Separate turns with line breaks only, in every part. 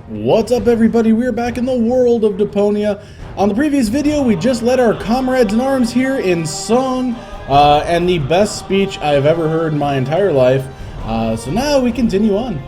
What's up, everybody? We're back in the world of Deponia. On the previous video, we just led our comrades in arms here in song, and the best speech I've ever heard in my entire life. So now we continue on.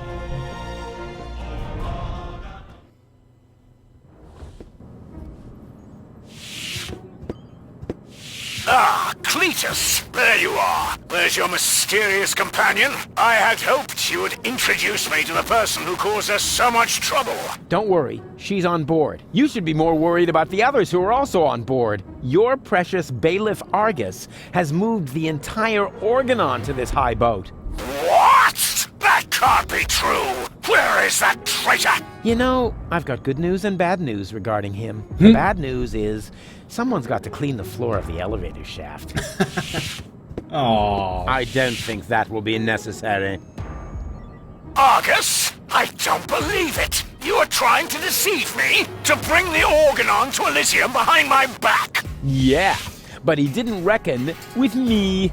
Ah, Cletus! There you are. There's your mysterious companion. I had hoped you would introduce me to the person who caused us so much trouble.
Don't worry, she's on board. You should be more worried about the others who are also on board. Your precious bailiff Argus has moved the entire Organon to this high boat.
What? That can't be true. Where is that traitor?
You know, I've got good news and bad news regarding him. The bad news is, someone's got to clean the floor of the elevator shaft.
Aww.
I don't think that will be necessary.
Argus? I don't believe it. You are trying to deceive me? To bring the Organon to Elysium behind my back?
Yeah, but he didn't reckon with me.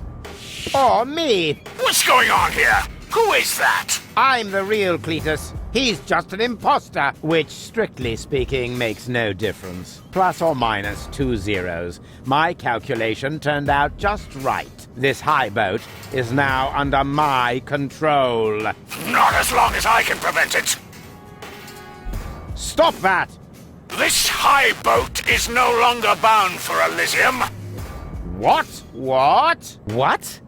Oh, me!
What's going on here? Who is that?
I'm the real Cletus. He's just an imposter, which, strictly speaking, makes no difference. Plus or minus 2 zeros. My calculation turned out just right. This high boat is now under my control.
Not as long as I can prevent it.
Stop that!
This high boat is no longer bound for Elysium.
What? What? What?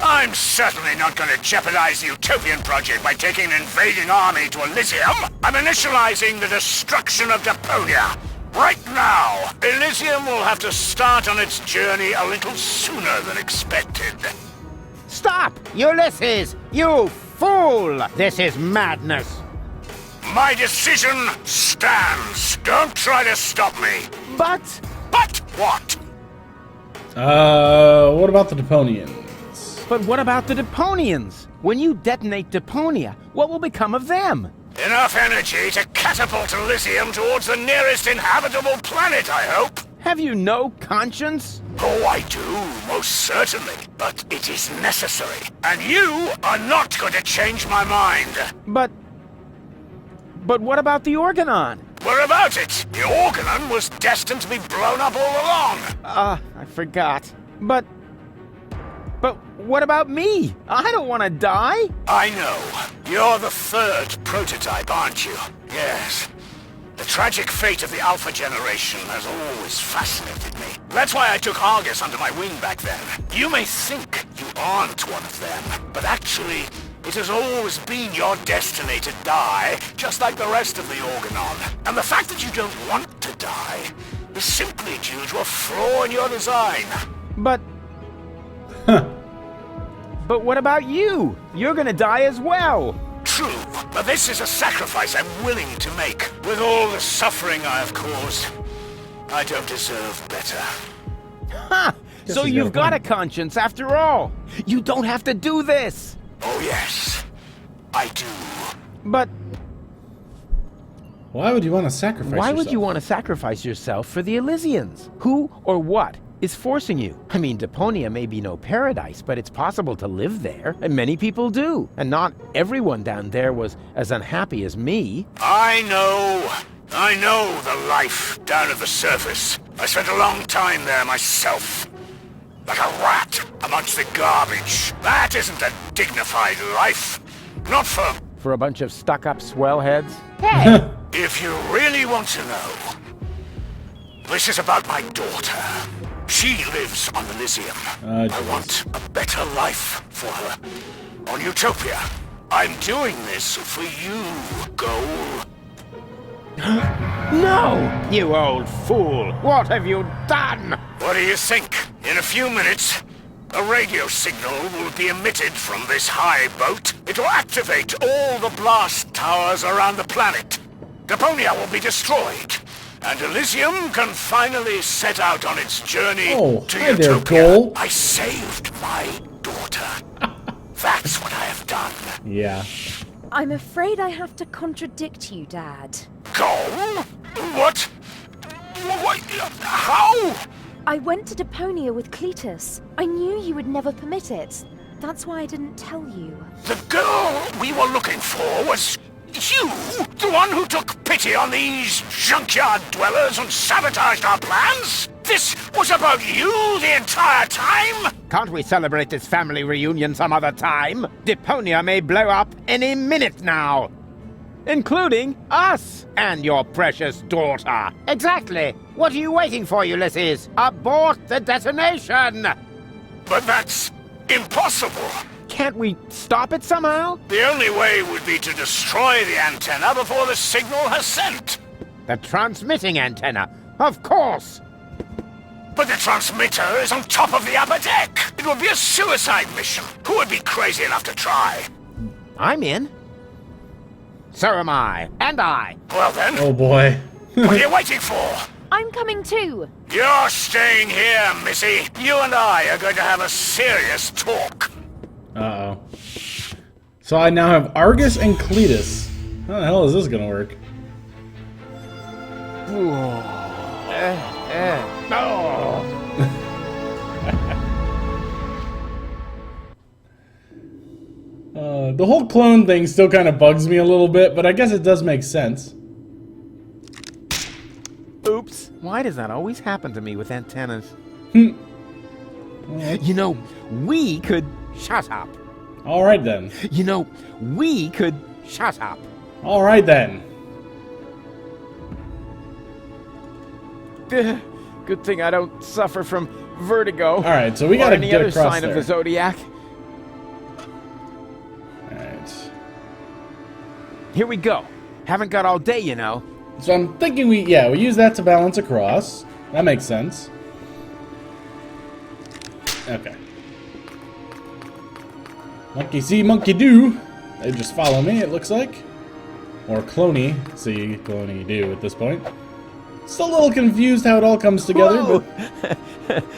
I'm certainly not going to jeopardize the Utopian project by taking an invading army to Elysium. I'm initializing the destruction of Deponia. Right now, Elysium will have to start on its journey a little sooner than expected.
Stop! Ulysses! You fool! This is madness!
My decision stands. Don't try to stop me.
But
What?
What about the Deponians?
But what about the Deponians? When you detonate Deponia, what will become of them?
Enough energy to catapult Elysium towards the nearest inhabitable planet, I hope.
Have you no conscience?
Oh, I do, most certainly. But it is necessary. And you are not going to change my mind.
But what about the Organon?
What about it? The Organon was destined to be blown up all along.
I forgot. But what about me? I don't want to die.
I know. You're the third prototype, aren't you? Yes. The tragic fate of the Alpha generation has always fascinated me. That's why I took Argus under my wing back then. You may think you aren't one of them, but actually, it has always been your destiny to die, just like the rest of the Organon. And the fact that you don't want to die is simply due to a flaw in your design.
But what about you? You're gonna die as well.
True, but this is a sacrifice I'm willing to make. With all the suffering I have caused, I don't deserve better.
Ha! So you've got a conscience after all. You don't have to do this.
Oh yes, I do.
But
Why would you want to sacrifice yourself?
why would you want to sacrifice yourself for the Elysians? Who or what is forcing you? I mean, Deponia may be no paradise, but it's possible to live there, and many people do. And not everyone down there was as unhappy as me.
I know the life down at the surface. I spent a long time there myself. Like a rat amongst the garbage. That isn't a dignified life. Not for
a bunch of stuck-up swellheads. Hey!
If you really want to know, this is about my daughter. She lives on Elysium. I want a better life for her. On Utopia. I'm doing this for you, Goal.
No! You old fool! What have you done?
What do you think? In a few minutes, a radio signal will be emitted from this high boat. It will activate all the blast towers around the planet. Deponia will be destroyed. And Elysium can finally set out on its journey to
hi there,
Utopia.
Goal.
I saved my daughter. That's what I have done.
Yeah.
I'm afraid I have to contradict you, Dad.
Goal? What? What? How?
I went to Deponia with Cletus. I knew you would never permit it. That's why I didn't tell you.
The girl we were looking for was you, the the one who took pity on these junkyard dwellers and sabotaged our plans? This was about you the entire time?
Can't we celebrate this family reunion some other time? Deponia may blow up any minute now. Including us and your precious daughter. Exactly. What are you waiting for, Ulysses? Abort the detonation!
But that's impossible.
Can't we stop it somehow?
The only way would be to destroy the antenna before the signal has sent.
The transmitting antenna, of course!
But the transmitter is on top of the upper deck. It would be a suicide mission. Who would be crazy enough to try?
I'm in. So am I. And I.
Well then,
Oh boy.
what are you waiting for?
I'm coming too.
You're staying here, Missy. You and I are going to have a serious talk.
Uh-oh. So I now have Argus and Cletus. How the hell is this gonna work? The whole clone thing still kind of bugs me a little bit, but I guess it does make sense.
Oops. Why does that always happen to me with antennas? You know, we could... Shut up.
Alright then.
You know, we could... Shut up.
Alright then.
Good thing I don't suffer from vertigo.
Alright, so we
or
gotta
any
get
other
across
sign
there.
of the zodiac.
Alright.
Here we go. Haven't got all day, you know.
So I'm thinking we use that to balance across. That makes sense. Okay. Monkey see, monkey do. They just follow me, it looks like. Or cloney see, cloney do at this point. Still a little confused how it all comes together,
Whoa.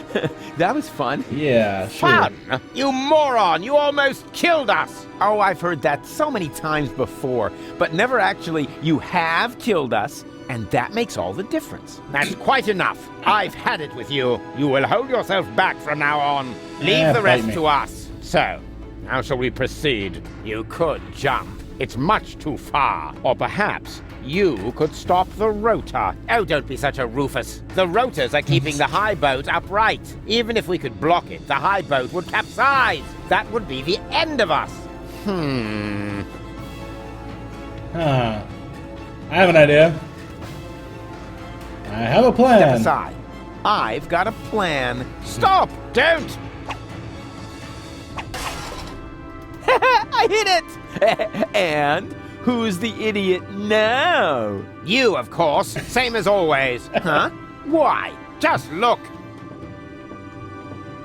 but
That was fun.
yeah, sure.
Fun! You moron! You almost killed us!
Oh, I've heard that so many times before, but never actually, you have killed us, and that makes all the difference.
That's quite enough. I've had it with you. You will hold yourself back from now on. Leave the
fight
rest
me.
to us. So, how shall we proceed? You could jump. It's much too far. Or perhaps you could stop the rotor. Oh, don't be such a Rufus. The rotors are keeping the high boat upright. Even if we could block it, the high boat would capsize. That would be the end of us.
Huh. I have an idea. I have a plan.
Step aside. I've got a plan.
Stop! Don't!
I hit it! And who's the idiot now?
You, of course. Same as always.
Huh?
Why? Just look.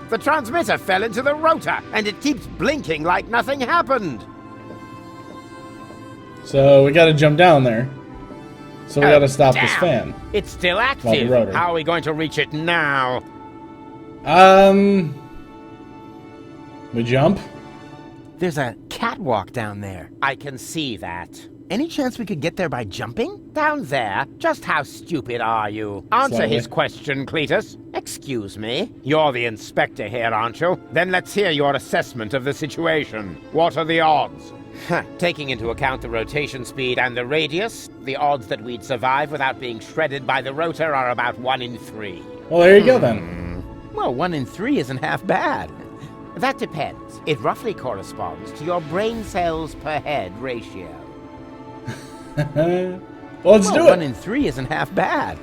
The transmitter fell into the rotor, and it keeps blinking like nothing happened.
So we gotta jump down there. So we
Oh,
gotta stop this
damn.
fan.
It's still
Well,
active.
the rotor.
How are we going to reach it now?
We jump?
There's a catwalk down there.
I can see that.
Any chance we could get there by jumping?
Down there? Just how stupid are you? Answer
Slightly.
his question, Cletus. Excuse me? You're the inspector here, aren't you? Then let's hear your assessment of the situation. What are the odds? Taking into account the rotation speed and the radius, the odds that we'd survive without being shredded by the rotor are about 1 in 3.
Well, there you go then.
Well, 1 in 3 isn't half bad.
That depends. It roughly corresponds to your brain cells per head ratio.
Well, let's do
1
it.
in 3 isn't half bad.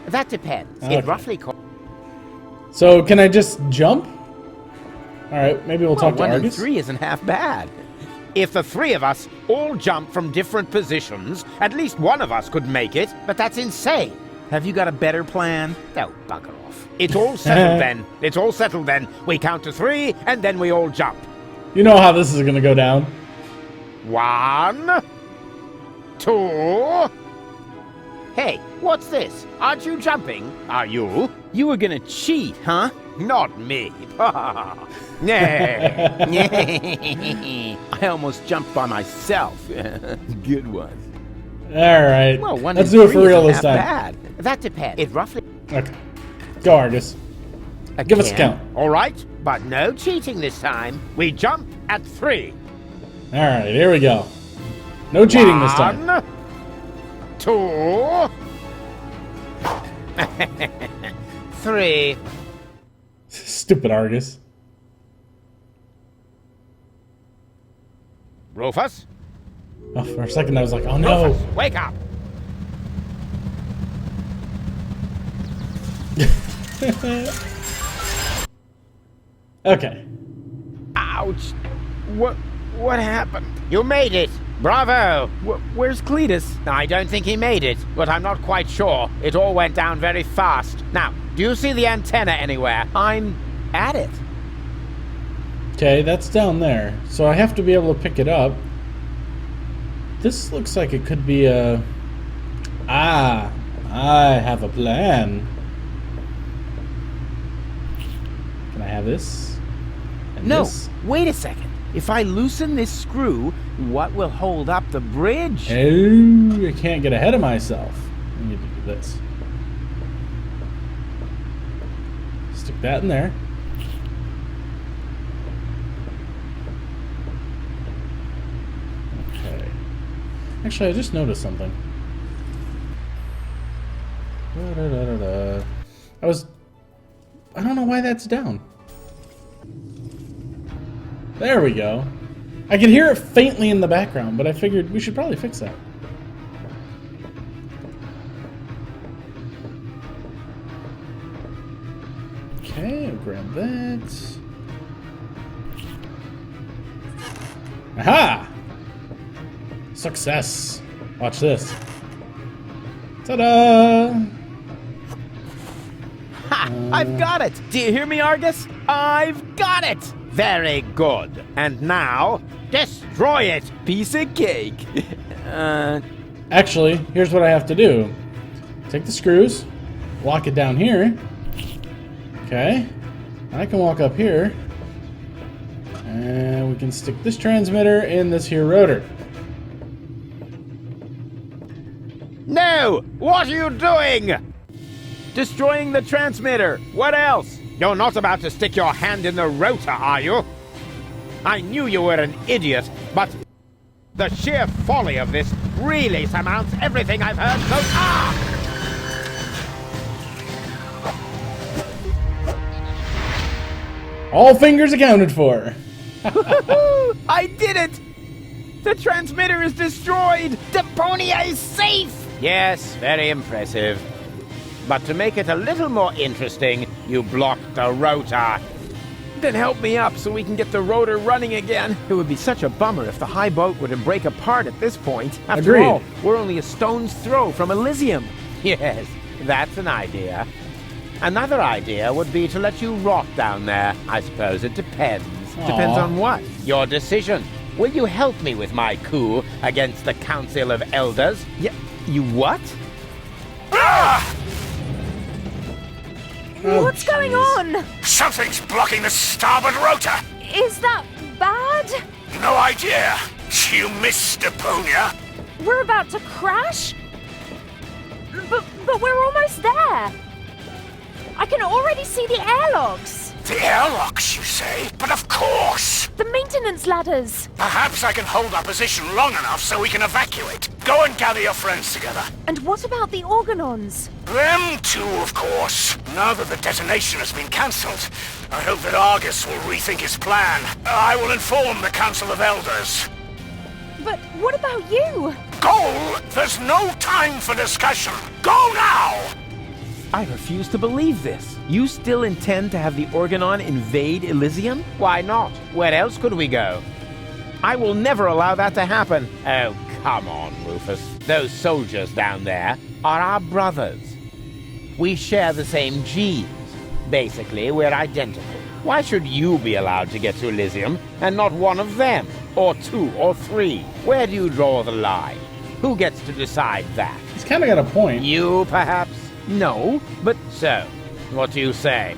That depends.
Okay.
It roughly
So can I just jump? All right, maybe we'll talk to
1 in
Argus.
3 isn't half bad.
If the 3 of us all jump from different positions, at least one of us could make it, but that's insane.
Have you got a better plan?
Oh, bugger off. It's all settled then. It's all settled then. We count to 3, and then we all jump.
You know how this is gonna go down.
1, 2... Hey, what's this? Aren't you jumping? Are you?
You were gonna cheat, huh?
Not me. Nah.
I almost jumped by myself. Good one.
All right,
Well, 1
let's
in
do it
3
for real
isn't
this
half
time.
bad.
That depends. It roughly...
Okay, go Argus. Give us a
Again.
count.
All right, but no cheating this time. We jump at 3.
All right, here we go. No cheating this time.
1, 2, 3.
Stupid Argus.
Rufus?
Oh, for a second I was like, oh no.
Rufus, wake up!
Okay.
Ouch! What happened?
You made it! Bravo!
Where's Cletus?
I don't think he made it, but I'm not quite sure. It all went down very fast. Now, do you see the antenna anywhere?
I'm at it.
Okay, that's down there. So I have to be able to pick it up. This looks like it could be a... Ah, I have a plan. Can I have this? And
No,
this?
wait a second. If I loosen this screw, what will hold up the bridge?
Oh, I can't get ahead of myself. I need to do this. Stick that in there. Okay. Actually, I just noticed something. Da-da-da-da-da. I don't know why that's down. There we go. I can hear it faintly in the background, but I figured we should probably fix that. Okay, I'll grab that. Aha! Success. Watch this. Ta-da!
Ha! I've got it! Do you hear me, Argus? I've got it!
Very good. And now, destroy it!
Piece of cake.
Actually, here's what I have to do. Take the screws, lock it down here. Okay. I can walk up here. And we can stick this transmitter in this here rotor.
No! What are you doing?
Destroying the transmitter. What else?
You're not about to stick your hand in the rotor, are you? I knew you were an idiot, but the sheer folly of this really surmounts everything I've heard so far!
All fingers accounted for.
I did it! The transmitter is destroyed!
Deponia is safe! Yes, very impressive. But to make it a little more interesting, you blocked the rotor.
Then help me up so we can get the rotor running again. It would be such a bummer if the high boat were to break apart at this point. After
Agreed.
all, we're only a stone's throw from Elysium.
Yes, that's an idea. Another idea would be to let you rot down there. I suppose it depends.
Depends on what?
Your decision. Will you help me with my coup against the Council of Elders?
Yeah, you what?
Oh,
What's going on?
Something's blocking the starboard rotor.
Is that bad?
No idea. You missed Deponia.
We're about to crash? But we're almost there. I can already see the airlocks.
The airlocks, you say? But of course.
The maintenance ladders.
Perhaps I can hold our position long enough so we can evacuate. Go and gather your friends together.
And what about the Organons?
Them too, of course. Now that the detonation has been cancelled, I hope that Argus will rethink his plan. I will inform the Council of Elders.
But what about you?
Go! There's no time for discussion. Go now!
I refuse to believe this. You still intend to have the Organon invade Elysium?
Why not? Where else could we go?
I will never allow that to happen.
Oh, come on, Rufus. Those soldiers down there are our brothers. We share the same genes. Basically, we're identical. Why should you be allowed to get to Elysium and not one of them? Or two or three? Where do you draw the line? Who gets to decide that?
He's kind of got a point.
You, perhaps?
No, but
So, what do you say?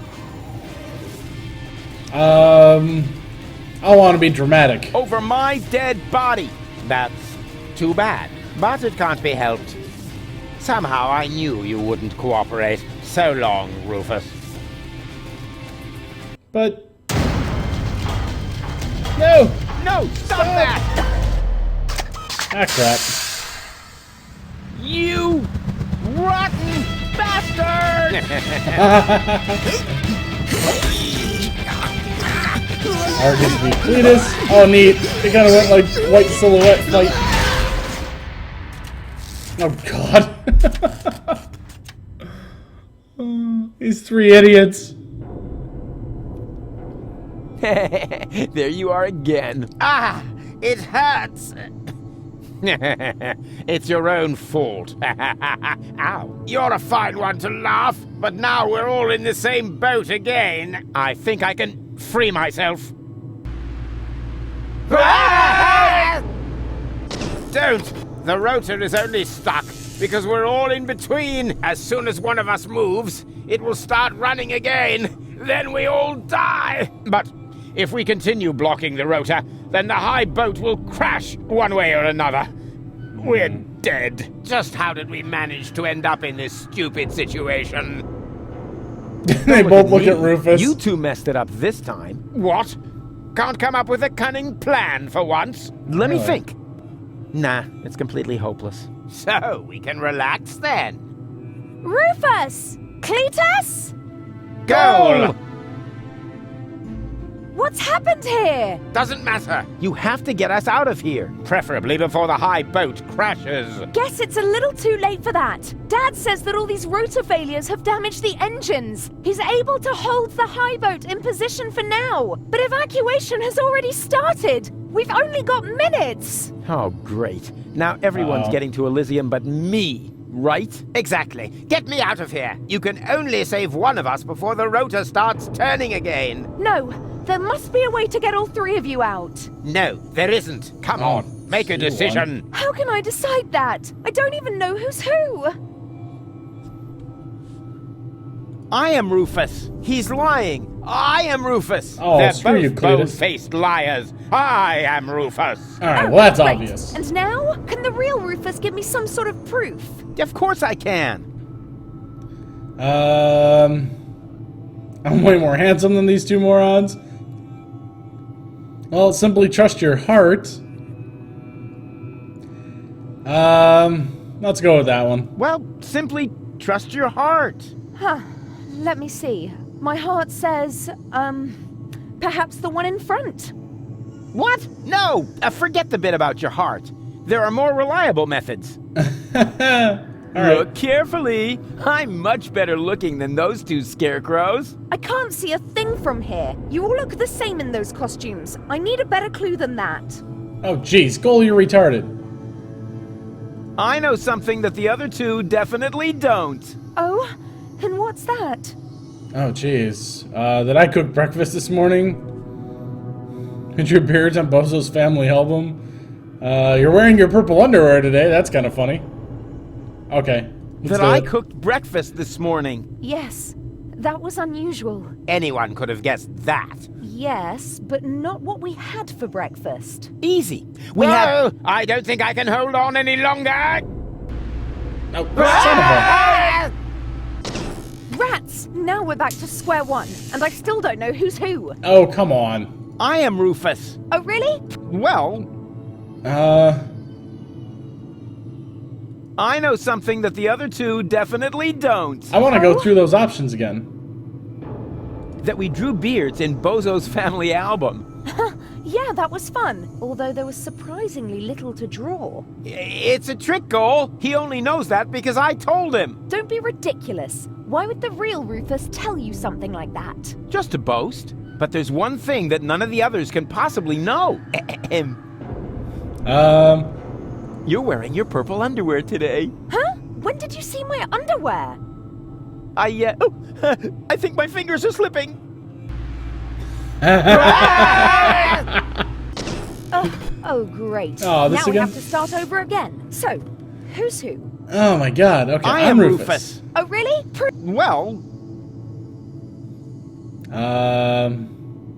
I want to be dramatic.
over my dead body.
That's too bad. But it can't be helped. Somehow I knew you wouldn't cooperate. So long, Rufus.
But... No!
No, stop that!
Ah, crap.
You
Argus v. Cletus. Oh, neat. They kind of went like white silhouette fight. Oh, God. These three idiots.
There you are again.
Ah, it hurts. It's your own fault. Ow. You're a fine one to laugh, but now we're all in the same boat again. I think I can free myself. Don't! The rotor is only stuck because we're all in between. As soon as one of us moves, it will start running again. Then we all die. But if we continue blocking the rotor, then the high boat will crash one way or another. We're dead. Just how did we manage to end up in this stupid situation?
They both look at Rufus.
You two messed it up this time.
What? Can't come up with a cunning plan for once?
Let me think. Nah, it's completely hopeless.
So, we can relax then.
Rufus! Cletus?
Goal!
What's happened here?
Doesn't matter.
You have to get us out of here.
Preferably before the high boat crashes.
Guess it's a little too late for that. Dad says that all these rotor failures have damaged the engines. He's able to hold the high boat in position for now, but evacuation has already started. We've only got minutes.
Oh, great. Now everyone's getting to Elysium but me, right?
Exactly. Get me out of here. You can only save one of us before the rotor starts turning again.
No, there must be a way to get all three of you out.
No, there isn't. Come on, make a decision.
How can I decide that? I don't even know who's who.
I am Rufus. He's lying. I am Rufus.
Oh,
They're
screw you,
both
Cletus.
bold-faced liars. I am Rufus.
Alright, well, that's
Great.
obvious.
And now, can the real Rufus give me some sort of proof?
Of course I can.
I'm way more handsome than these two morons. Well, simply trust your heart. Let's go with that one.
Well, simply trust your heart.
Huh. Let me see. My heart says, perhaps the one in front.
What? No! Forget the bit about your heart. There are more reliable methods. Look carefully. I'm much better looking than those two scarecrows.
I can't see a thing from here. You all look the same in those costumes. I need a better clue than that.
Oh, jeez, Cole, you're retarded.
I know something that the other two definitely don't.
Oh? And what's that?
Oh, jeez. Did I cook breakfast this morning? Did your appearance on Bozo's family album? You're wearing your purple underwear today. That's kind of funny. Okay.
That I cooked breakfast this morning.
Yes. That was unusual.
Anyone could have guessed that.
Yes, but not what we had for breakfast.
Easy.
Whoa! I don't think I can hold on any longer.
Oh, son of a...
Rats! Now we're back to square one, and I still don't know who's who.
Oh, come on.
I am Rufus.
Oh, really?
Well, I know something that the other two definitely don't.
I want to go through those options again.
That we drew beards in Bozo's family album.
Yeah, that was fun. Although there was surprisingly little to draw.
It's a trick, Cole. He only knows that because I told him.
Don't be ridiculous. Why would the real Rufus tell you something like that?
Just to boast. But there's one thing that none of the others can possibly know. You're wearing your purple underwear today.
Huh? When did you see my underwear?
I think my fingers are slipping.
Oh, great.
Oh, this
now we
again?
have to start over again. So, who's who?
Oh my god, okay,
I
I'm
am
Rufus.
Oh, really?
Well,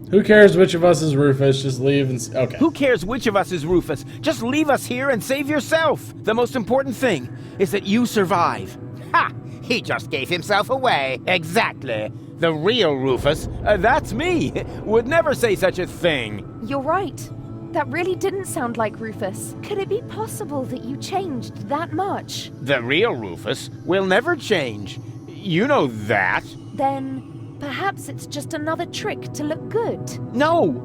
who cares which of us is Rufus? Just leave and... Okay.
who cares which of us is Rufus? Just leave us here and save yourself. The most important thing is that you survive.
Ha! He just gave himself away. Exactly. The real Rufus.
That's me. Would never say such a thing.
You're right. That really didn't sound like Rufus. Could it be possible that you changed that much?
The real Rufus
Will never change. You know that.
Then perhaps it's just another trick to look good.
No,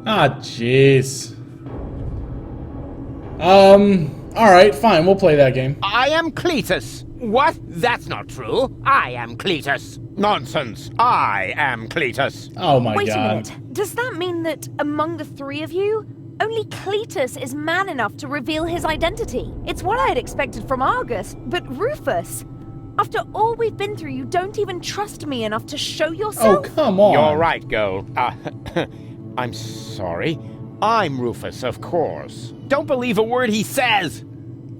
Ah, jeez. Alright, fine, we'll play that game.
I am Cletus. What? That's not true. I am Cletus.
Nonsense. I am Cletus.
Oh my
Wait
god.
a minute. Does that mean that among the three of you, only Cletus is man enough to reveal his identity? It's what I had expected from Argus, but Rufus, after all we've been through, you don't even trust me enough to show
Oh,
yourself?
come on.
You're right, Gold. I'm sorry. I'm Rufus, of course. Don't believe a word he says.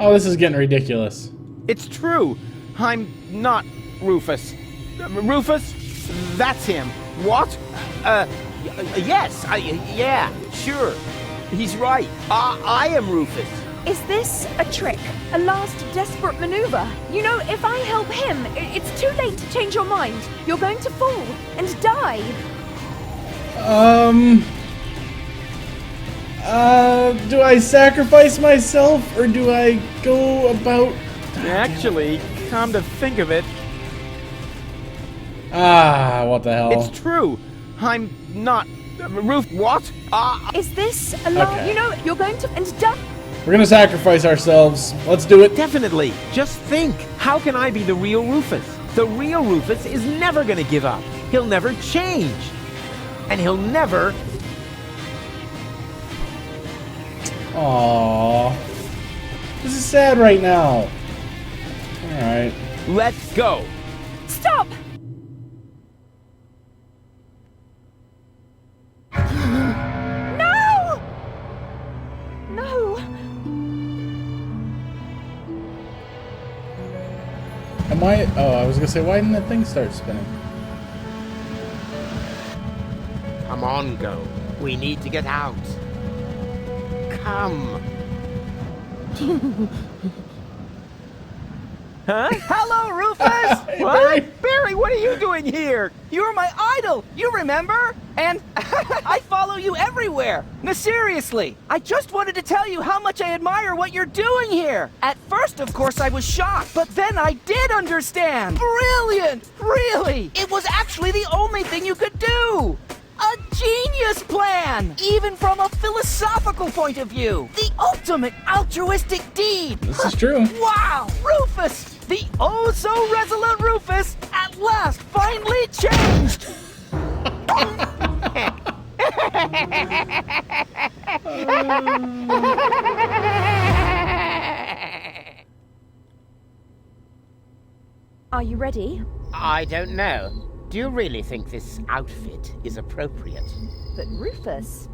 Oh, this is getting ridiculous.
It's true. I'm not Rufus. Rufus? That's him. What? Yes. Yeah, sure. He's right. I am Rufus.
Is this a trick? A last desperate maneuver? You know, if I help him, it's too late to change your mind. You're going to fall and die.
Do I sacrifice myself, or do I go about...
Actually, come to think of it,
Ah, what the hell?
it's true. I'm not... What?
Is this a last...
Okay.
You know, you're going to... and die.
We're gonna sacrifice ourselves. Let's do it.
Definitely. Just think. How can I be the real Rufus? The real Rufus is never gonna give up. He'll never change. And he'll never...
Aww. This is sad right now. Alright.
Let's go.
Stop! No! No!
Am I... Oh, I was gonna say, why didn't that thing start spinning?
Come on, Go. We need to get out. Come.
Huh?
Hello, Rufus!
Hey,
What?
Barry.
Barry, what are you doing here?
You're my idol, you remember? And I follow you everywhere. No, seriously, I just wanted to tell you how much I admire what you're doing here. At first, of course, I was shocked, but then I did understand. Brilliant! Really! It was actually the only thing you could do. A genius plan! Even from a philosophical point of view. The ultimate altruistic deed.
This is true.
Wow! Rufus! The oh-so-resolute Rufus at last finally changed!
Are you ready?
I don't know. Do you really think this outfit is appropriate?
But Rufus,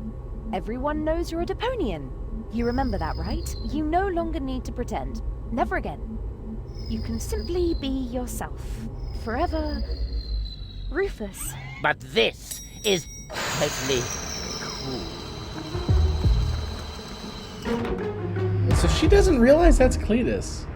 everyone knows you're a Deponian. You remember that, right? You no longer need to pretend. Never again. You can simply be yourself. Forever, Rufus.
But this is totally cool.
So she doesn't realize that's Cletus.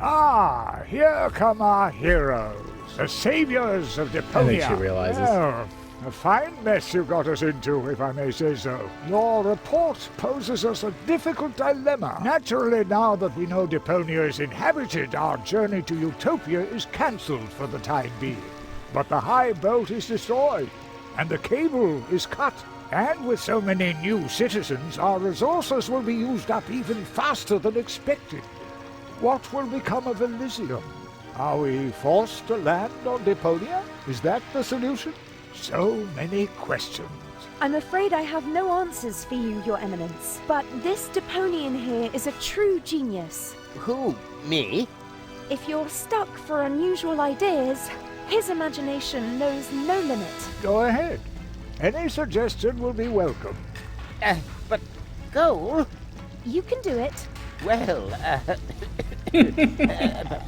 Ah, here come our heroes, the saviors of Deponia.
I think she realizes.
Well, a fine mess you got us into, if I may say so. Your report poses us a difficult dilemma. Naturally, now that we know Deponia is inhabited, our journey to Utopia is cancelled for the time being. But the high boat is destroyed, and the cable is cut. And with so many new citizens, our resources will be used up even faster than expected. What will become of Elysium? Are we forced to land on Deponia? Is that the solution? So many questions.
I'm afraid I have no answers for you, Your Eminence. But this Deponian here is a true genius.
Who? Me?
If you're stuck for unusual ideas, his imagination knows no limit.
Go ahead. Any suggestion will be welcome.
But Go?
You can do it.
Well,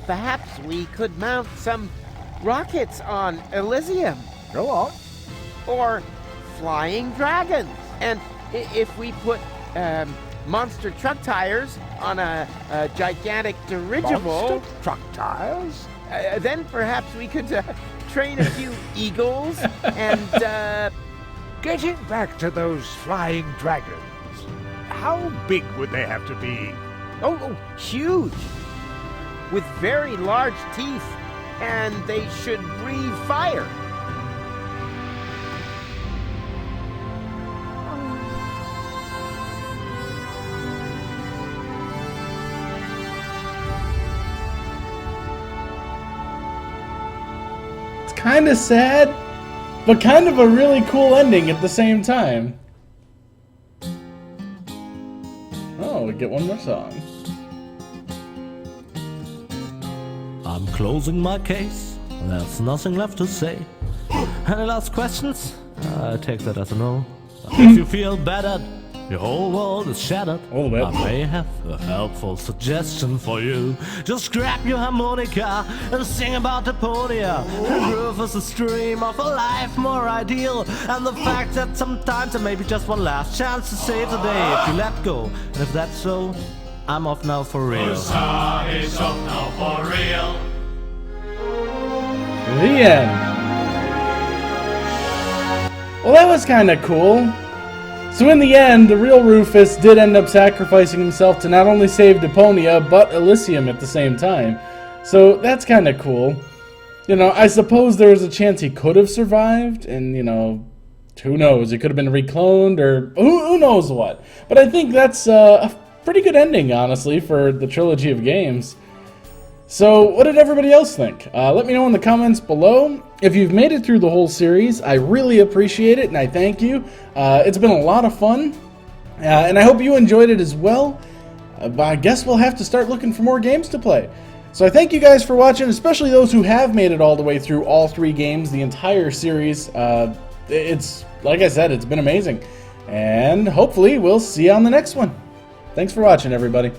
perhaps we could mount some rockets on Elysium.
Go on.
Or flying dragons. And if we put monster truck tires on a gigantic dirigible,
Monster truck tires?
then perhaps we could train a few eagles and...
Getting back to those flying dragons, how big would they have to be?
Oh, huge! with very large teeth, and they should breathe fire.
It's kind of sad, but kind of a really cool ending at the same time. Oh, we get one more song.
I'm closing my case, there's nothing left to say. Any last questions? I take that as a no. If you feel battered, your whole world is shattered,
Oh,
I may have a helpful suggestion for you. Just grab your harmonica and sing about Deponia. Rufus' dream of a life more ideal, and the fact that sometimes there may be just one last chance to save the day if you let go. And if that's so, I'm off now for real.
Is off now for real.
The end. Well, that was kind of cool. So in the end, the real Rufus did end up sacrificing himself to not only save Deponia, but Elysium at the same time. So that's kind of cool. You know, I suppose there was a chance he could have survived, and, you know, who knows, he could have been recloned, or who knows what. But I think that's a pretty good ending, honestly, for the trilogy of games. So, what did everybody else think? Let me know in the comments below. If you've made it through the whole series, I really appreciate it, and I thank you. It's been a lot of fun, and I hope you enjoyed it as well. But I guess we'll have to start looking for more games to play. So I thank you guys for watching, especially those who have made it all the way through all 3 games, the entire series. It's, like I said, it's been amazing. And hopefully we'll see you on the next one. Thanks for watching, everybody.